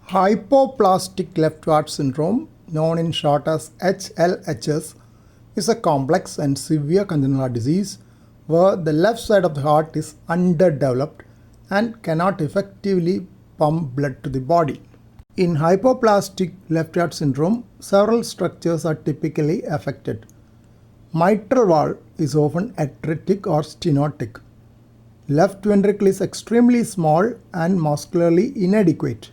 Hypoplastic left heart syndrome, known in short as HLHS, is a complex and severe congenital heart disease where the left side of the heart is underdeveloped and cannot effectively pump blood to the body. In hypoplastic left heart syndrome, several structures are typically affected. Mitral valve is often atretic or stenotic. Left ventricle is extremely small and muscularly inadequate.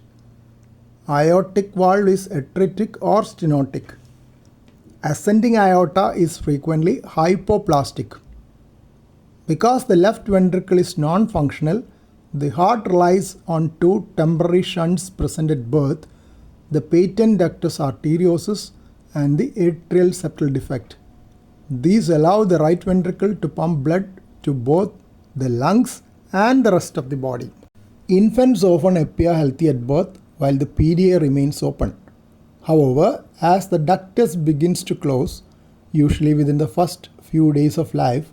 Aortic valve is atretic or stenotic. Ascending aorta is frequently hypoplastic. Because the left ventricle is non-functional, the heart relies on two temporary shunts present at birth, the patent ductus arteriosus and the atrial septal defect. These allow the right ventricle to pump blood to both the lungs and the rest of the body. Infants often appear healthy at birth while the PDA remains open. However, as the ductus begins to close, usually within the first few days of life,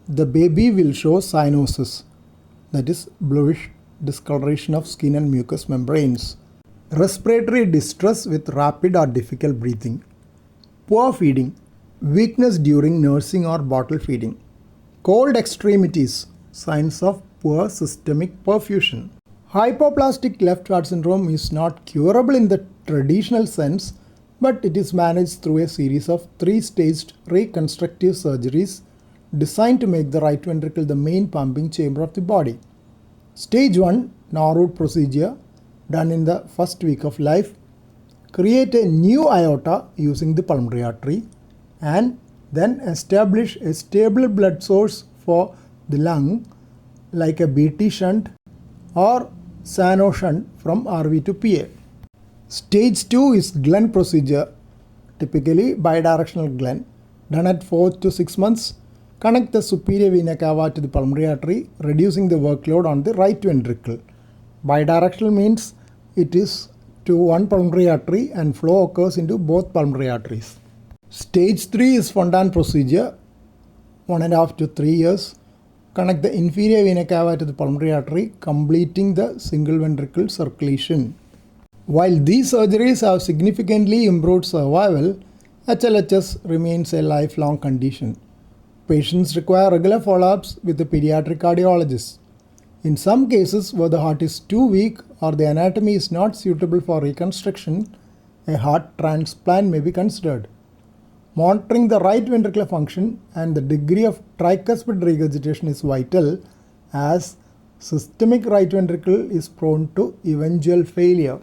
the baby will show cyanosis, that is bluish discoloration of skin and mucous membranes, respiratory distress with rapid or difficult breathing, poor feeding, weakness during nursing or bottle feeding, cold extremities, signs of poor systemic perfusion. Hypoplastic left heart syndrome is not curable in the traditional sense, but it is managed through a series of three-staged reconstructive surgeries designed to make the right ventricle the main pumping chamber of the body. Stage 1, Norwood procedure, done in the first week of life, create a new aorta using the pulmonary artery and then establish a stable blood source for the lung like a BT shunt or Sano shunt from RV to PA. Stage 2 is Glenn procedure, typically bidirectional Glenn, done at 4 to 6 months. Connect the superior vena cava to the pulmonary artery, reducing the workload on the right ventricle. Bidirectional means it is to one pulmonary artery and flow occurs into both pulmonary arteries. Stage 3 is Fontan procedure, 1.5 to 3 years. Connect the inferior vena cava to the pulmonary artery, completing the single ventricle circulation. While these surgeries have significantly improved survival, HLHS remains a lifelong condition. Patients require regular follow-ups with a pediatric cardiologist. In some cases where the heart is too weak or the anatomy is not suitable for reconstruction, a heart transplant may be considered. Monitoring the right ventricular function and the degree of tricuspid regurgitation is vital, as systemic right ventricle is prone to eventual failure.